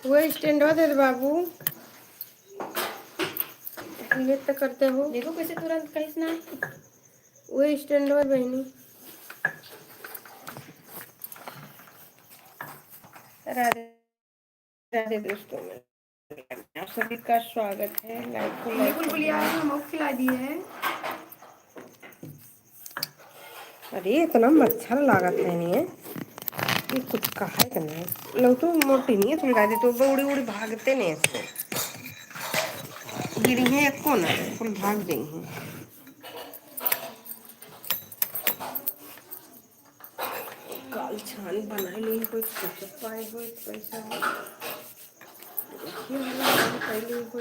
वो स्टैंड दे दे बाबू। नृत्य करते हो देखो कैसे तुरंत कहीं ना वो स्टैंड बहनी। राधे राधे दोस्तों में आप सभी का स्वागत है। लाइक को लाइक बुलबुलिया हम खिला दिए है। अरे इतना मच्छर लागत है नहीं है ये कुछ कहा है नहीं लोग तो मोटी नहीं है थोड़ी दे तो उड़ी उड़ी भागते नहीं इसमें गिरी हैं एक को ना फुल भाग गई हैं। काल छान बना ली कोई कुछ पाए हो पैसा पहले हो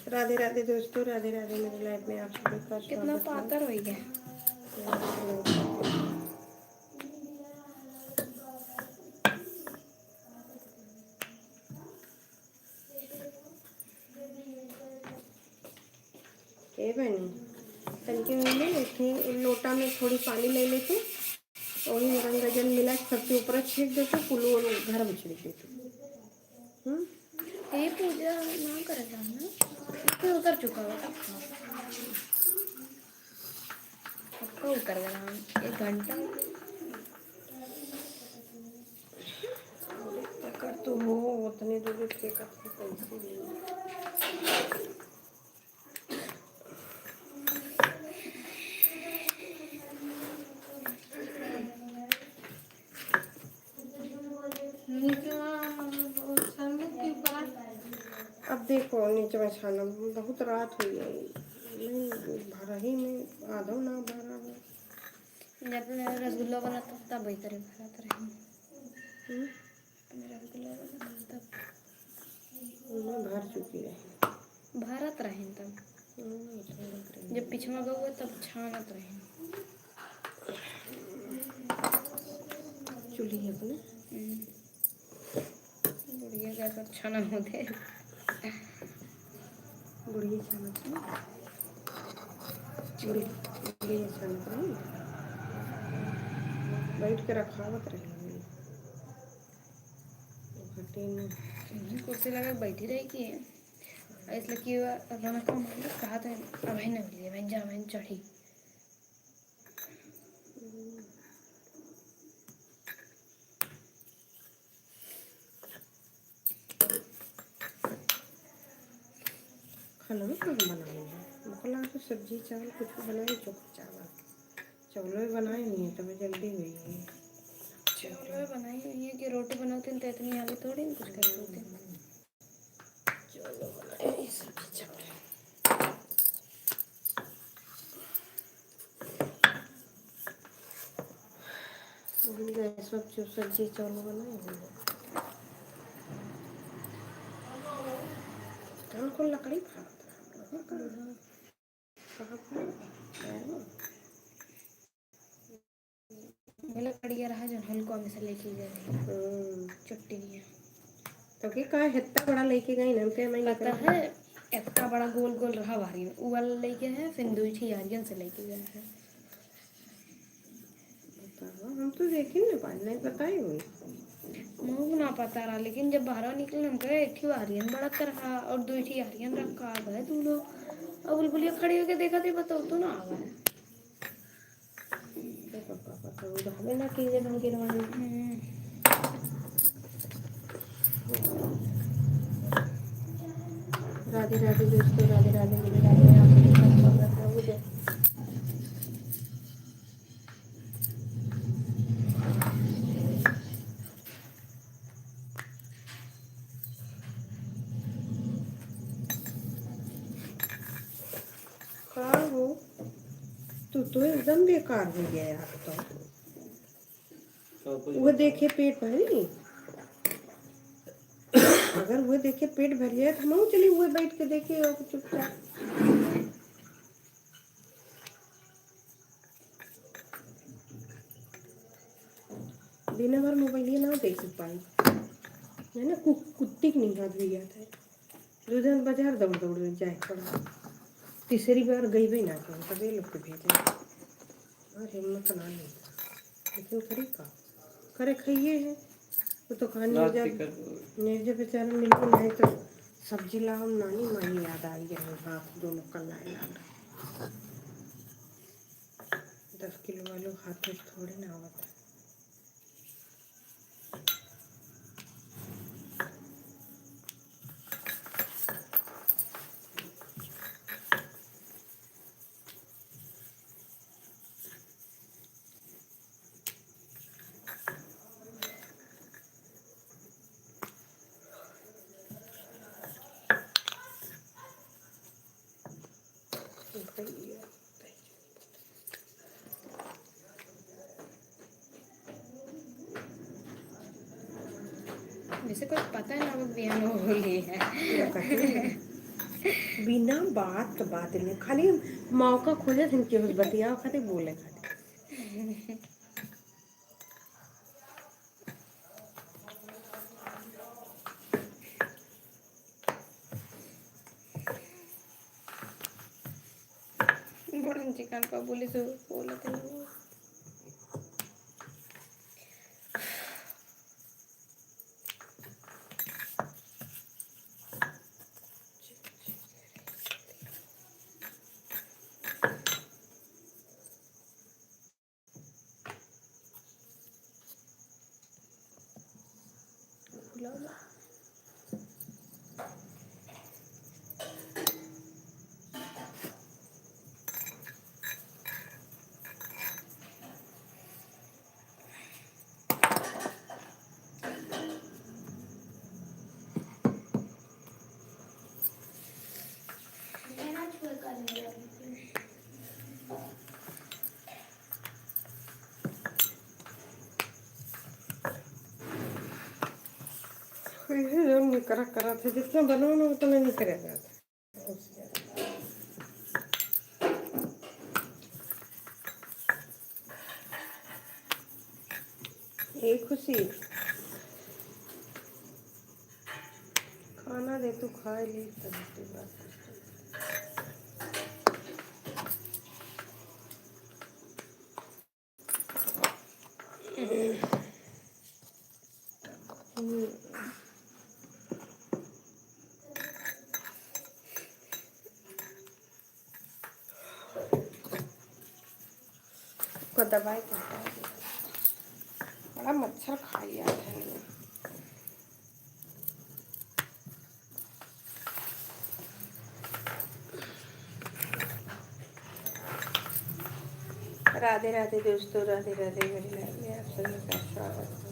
राधे राधे दोस्तों राधे राधे मेरी लाइफ में आप सभी का कितना स्वागत पातर हो गया। है। ए बहनी तनके में ले लेते लोटा में थोड़ी पानी ले लेते वही गंगा जल मिला सबके ऊपर छीट देते पुलू और घर में छिड़क देते। ये पूजा ना करेगा ना क्यों कर चुका हो आपका उतर गया 1 घंटा। कर तो हो उतने दूर के करते पैसे नहीं अब देखो नीचे में छाना बहुत रात हुई है नहीं भरा ही में आधा ना भरा है। जब मेरा रसगुल्ला बना तब वही तरह भरा रही मेरा रसगुल्ला बना तब मैं भर चुकी है भारत रहे तब जब पिछवा गए तब छानत रहे चूल्ही अपने बुढ़िया क्या कर छाना होते बुढ़िया छानत नहीं बुढ़िया छानत नहीं बैठ के रखावत रही घटे में कुर्सी लगा बैठी रही कि इसलिए कि रमा का मालिक कहा था अभी न मिली मैं जा मैं चढ़ी खाना में क्या बनाए हैं मखला तो सब्जी चावल कुछ बनाए चोखा चावल चावल बनाए नहीं है तब जल्दी हुई है चावल बनाई हुई है कि रोटी बनाते हैं तो इतनी आगे थोड़ी ना कुछ करते होते चावल बनाए सब्जी चावल सब सब्जी चावल बनाए हैं कान को लकड़ी मेला कड़िया रहा जो हल्को हमेशा लेके गए चुट्टी नहीं है तो कि कहा इतना बड़ा लेके गई ना पे मैं पता है इतना बड़ा गोल गोल रहा भारी में वो वाला लेके है फिर दूसरी यारियन से लेके गया है हम तो देखे ना पाए नहीं बताए हुई मुझे ना पता रहा लेकिन जब बाहर निकले हम कहे एक ही आर्यन बड़ा रखा और दूसरी आर्यन रखा आ गए तू लोग अब बुलबुलिया खड़ी होके देखा थे बताओ तो ना आ गए पता ना की जब राधे राधे दोस्तों राधे राधे मेरे राधे आप सभी का स्वागत है मुझे कहाँ हो तू तो एकदम बेकार हो गया यार तो वो देखे पेट भरी अगर वो देखे पेट भर जाए तो हम चली हुए बैठ के देखे और चुपचाप दिन भर मोबाइल ना देख पाई है ना, कुत्ती की नहीं हाथ भी जाता है। रुझान बाजार दौड़ दौड़ जाए पड़ा। तीसरी बार गई भी ना क्यों कभी लोग के भेजे और हिम्मत ना नहीं, लेकिन करी का करे खाइए है। वो तो कहा निर्जा बेचारा मिलती नहीं तो सब्जी लाओ नानी मानी याद आई है। हाथ दोनों कल्लाए लाल 10 किलो वालों हाथ में थोड़े ना होता है। वैसे कुछ पता है ना वो बयान होली है। बिना बात नहीं, खाली मौका खोजे थे कि बतियाओ खाते बोले खाते। बड़न चिकन का बोले सो बोला था वो। जो नहीं करा था जितना बनाना उतना नहीं करेगा। यही खुशी खाना दे तू खा ली तब बात। को दवाई करता है, बड़ा मच्छर खा लिया है। राधे राधे दोस्तों, राधे राधे मेरी लाइफ में आप सभी का स्वागत है।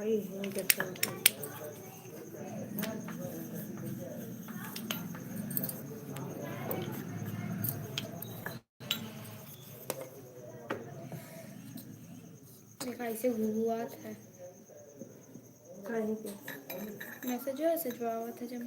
आई है देखा ऐसे हुआ था कहीं पे मैसेज हुआ था जब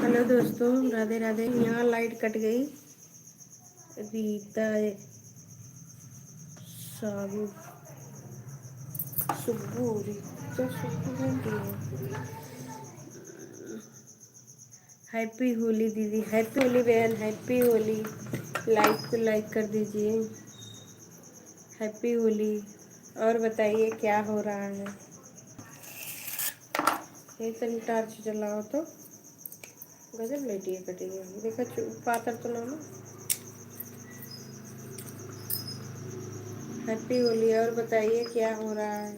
हेलो दोस्तों, राधे राधे। यहाँ लाइट कट गई। रीता, साबू, सुब्बू, रीता सुब्बू कौन की है? हैप्पी होली दीदी, हैप्पी होली बहन, हैप्पी होली। लाइक को लाइक कर दीजिए। हैप्पी होली। और बताइए क्या हो रहा है? ये तनी टार्च जलाओ तो। गजब लेटी है कटी है, देखा पातर तो ना। हैप्पी होली। और बताइए क्या हो रहा है?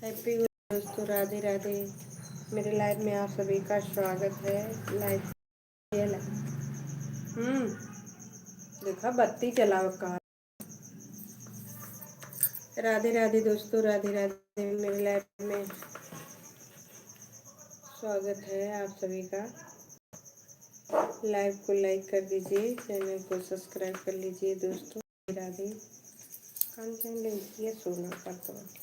हैप्पी होली दोस्तों, राधे राधे। मेरे लाइव में आप सभी का स्वागत है। लाइव देखा बत्ती चलाओ कहाँ। राधे राधे दोस्तों, राधे राधे। मेरे लाइव में स्वागत है आप सभी का। लाइव को लाइक कर दीजिए, चैनल को सब्सक्राइब कर लीजिए दोस्तों। राधे कान चैन ले सोना पर तो लगी।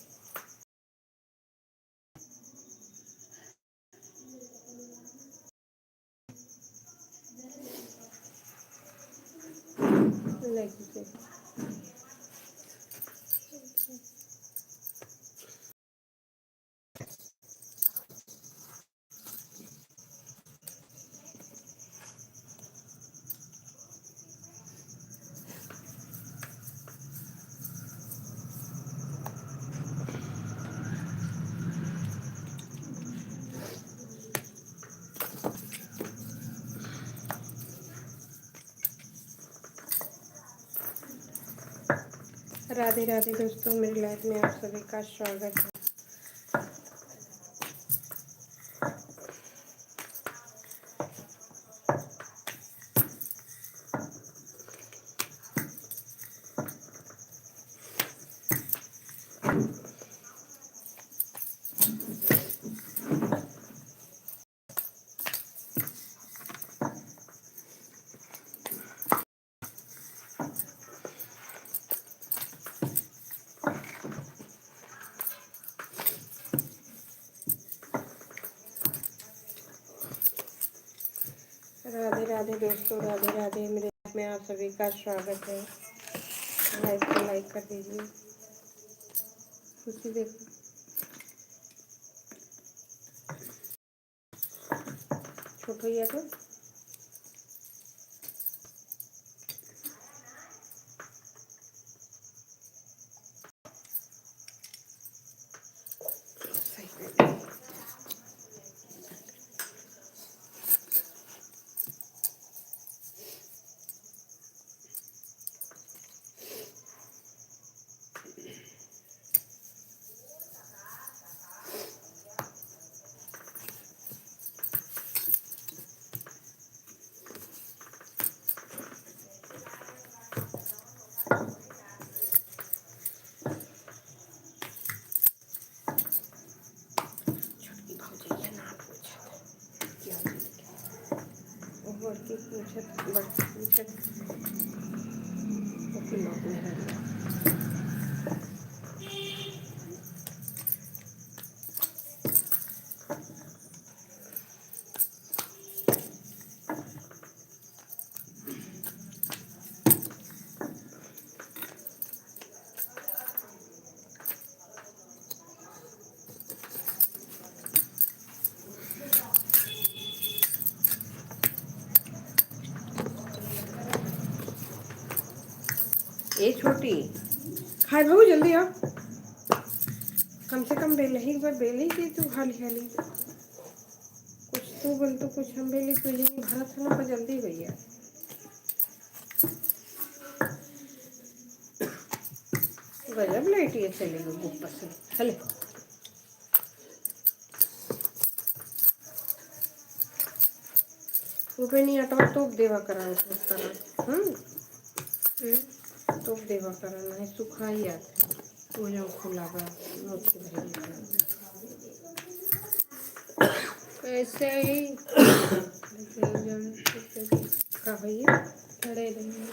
राधे राधे दोस्तों, मेरी लाइफ में आप सभी का स्वागत है। राधे राधे दोस्तों, राधे राधे। मेरे लाइफ में आप सभी का स्वागत है। लाइक को लाइक कर दीजिए। खुशी देखो छोटो ही है तो बड़की पूछत बड़की पूछत ओके लॉक में रह गया। ये छोटी खाए भाऊ जल्दी आ। कम से कम बेल ही एक बार बेल ही थी तू हाली हाली कुछ तू बोल तो कुछ हम बेली तो यही भारत था पर जल्दी भैया। गजब लाइट ये चलेगी ऊपर से चले। ऊपर नहीं अटवा तोप देवा करा तोप देवा करा नहीं सुखा ही आता वो जो खुला बा मोची भरी ऐसे ही का भैया खड़े रहेंगे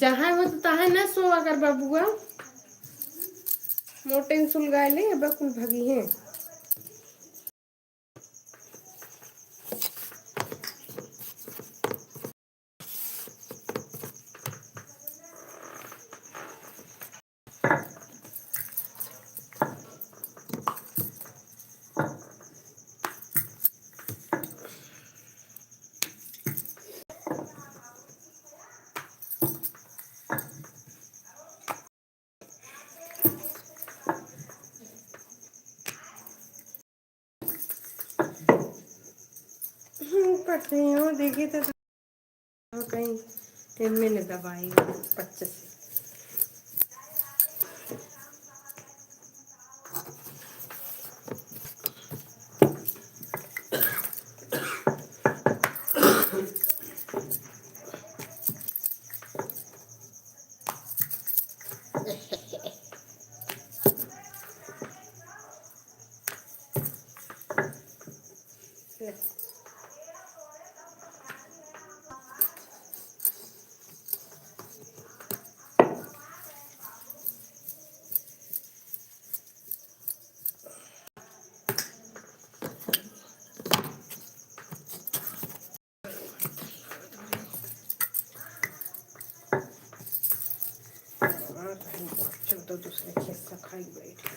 जहाँ वो तो है ना सोवा कर बाबूआ मोटे सुलगाए ले अब कुल भगी हैं पढ़ते हो देखिए तो कहीं मैंने दबाई 25 चल तो दूसरे खेत से खाई बैठ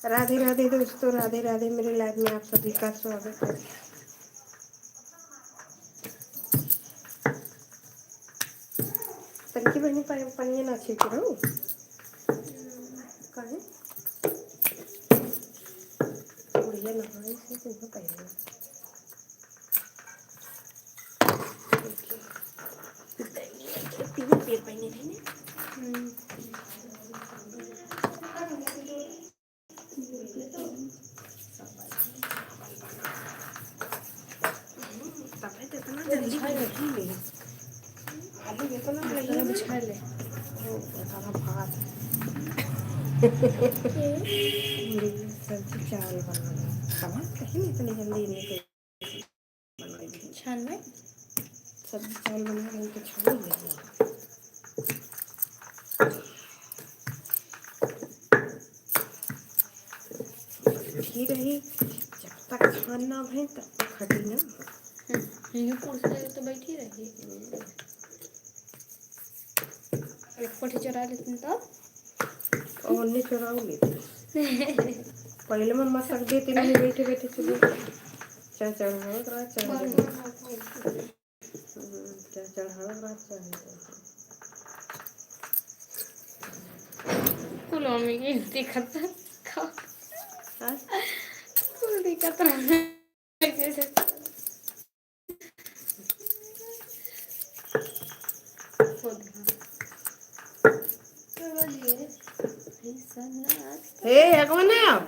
राधे राधे दोस्तों, राधे राधे। मेरे लाइव में आप सभी का स्वागत है। तनकी बहनी पनिया ना छिप रहो काहे बढ़िया नहाई से तो पहले तीन पेड़ पहने थे ना। तब तो इतना जल्दी नहीं ले आलू इतना लगे बिछा ले सारा भात सब्जी चावल बनाना तब कहीं इतनी जल्दी नहीं छान में सब्जी चावल बना रही तो छोड़ देंगे। ही रही जब तक छानना भय तब तक खटी ना ये पूछते तो बैठी रही एक पठी चढ़ा लेती तब और नहीं चुराओ लेती पहले मम्मा सक देती नहीं बैठे बैठे चलो चाहे चढ़ाओ तो रात चढ़ा चाहे चढ़ाओ रात चढ़ा कुल मम्मी की दिक्कत खा हाँ कुल दिक्कत रहा हे कौन है आप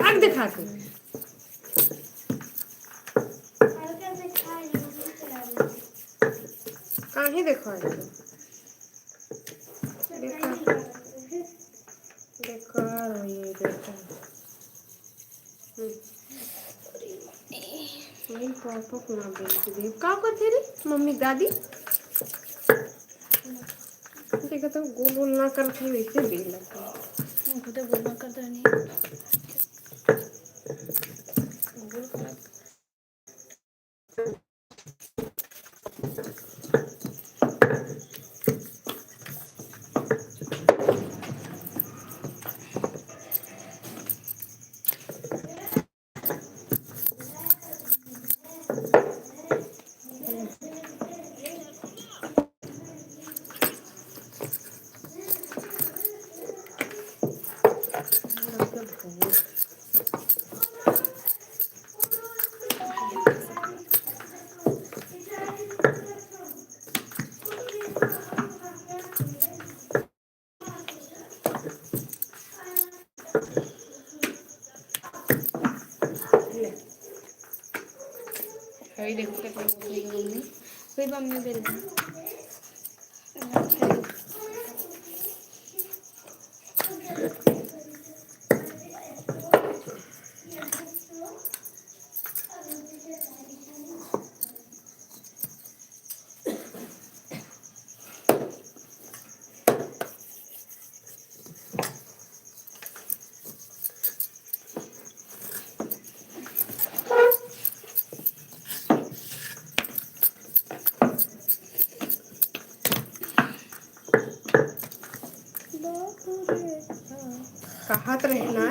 आग दिखा के कहीं देखो देखो ये बेटा नहीं पापा को ना बेच दे का करते रे मम्मी दादी देखो तो गोल गोल ना करते वैसे भी लगता है खुद बोलना करता नहीं कोई देखो के कोई मम्मी बेल कहत रहना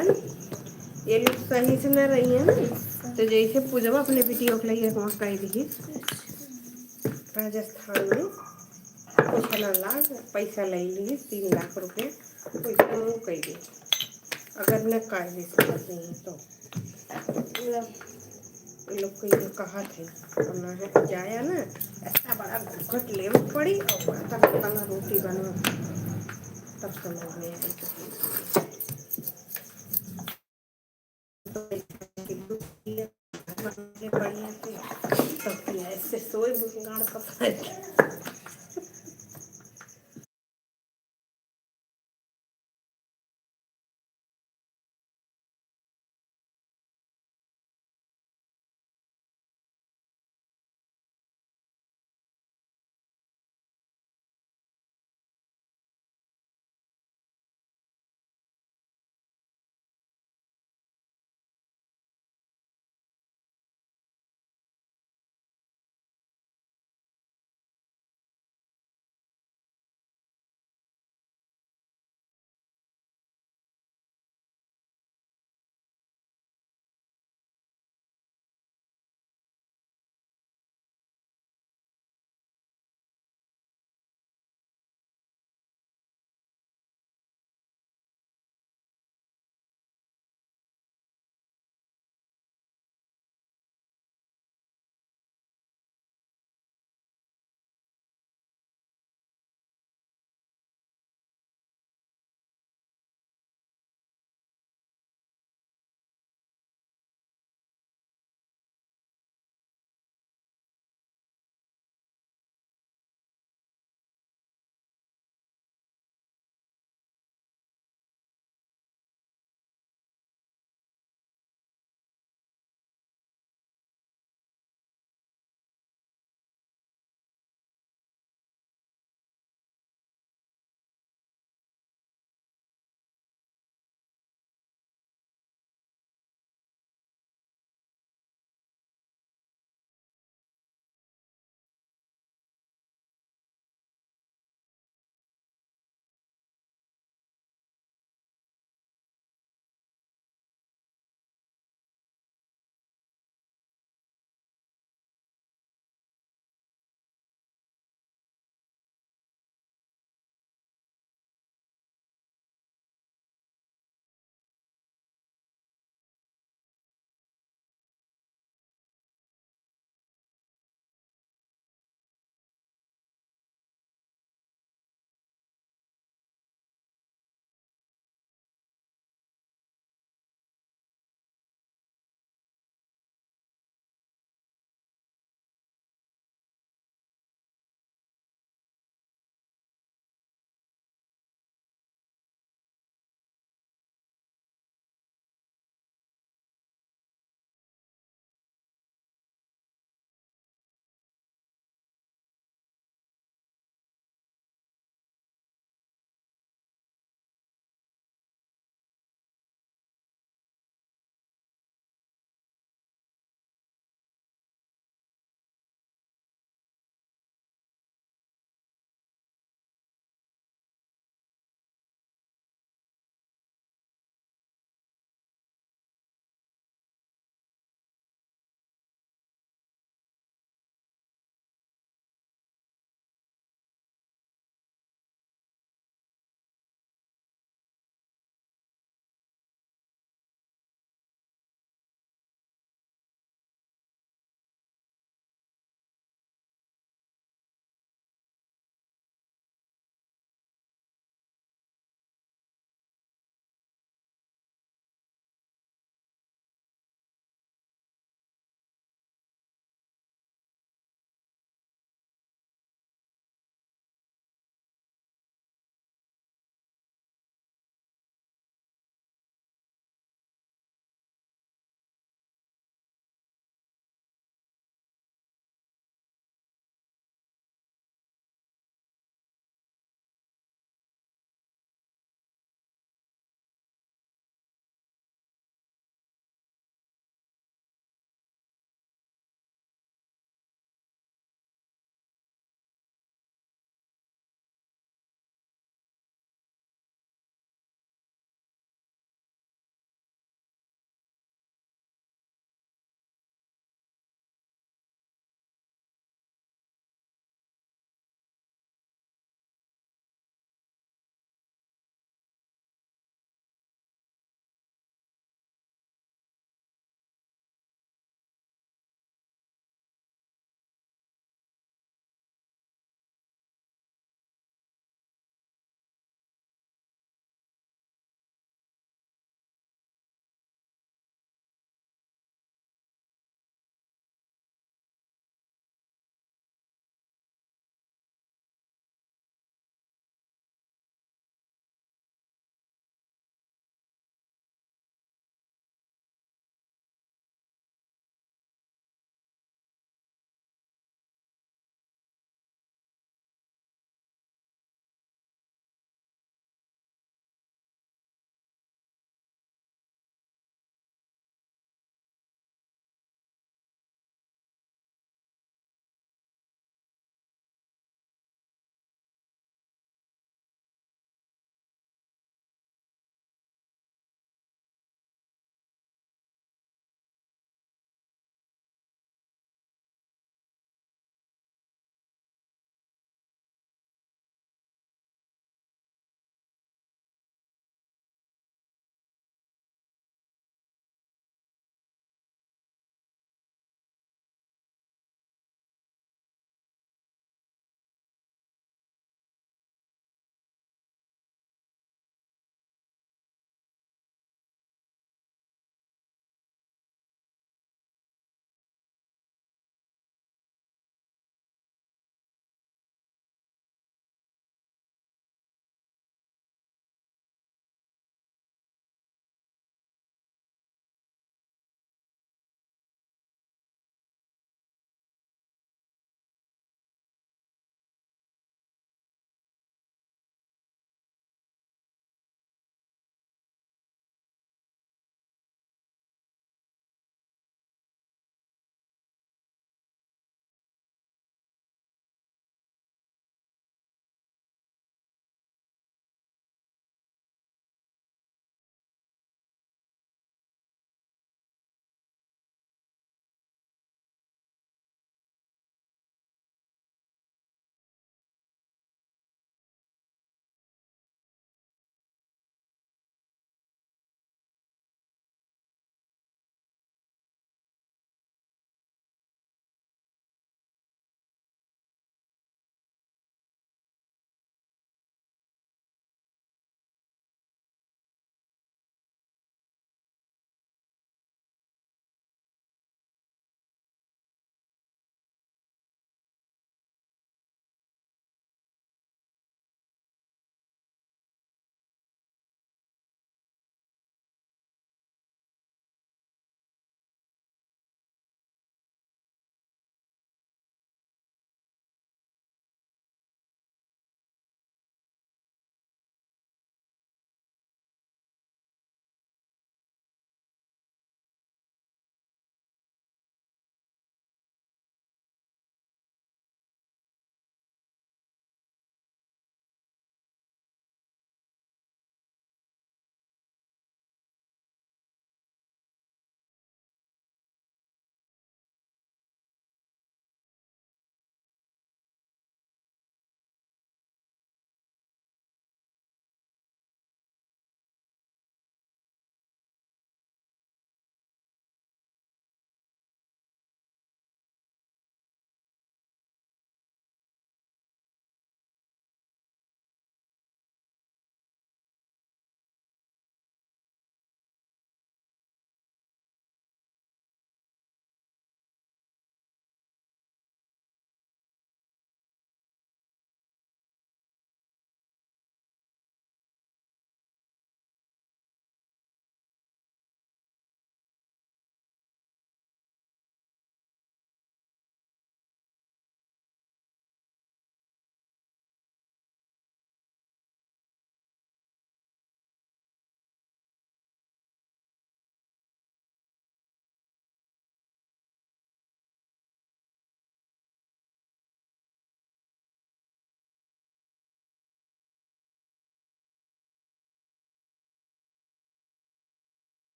ये लोग सही से न रही है ना तो जैसे पूजवा अपने वीडियो के लिए वहाँ कह दी राजस्थान में कुछ न लाख पैसा ले ली 3 लाख रुपए तो कह दी अगर न कायदे से कर रही तो ये लोग को ये कहा थे करना है जाया ना ऐसा बड़ा घूट ले पड़ी और तब तना रोटी बना तब समझ में आई बढ़िया से ऐसे सोए गाड़ का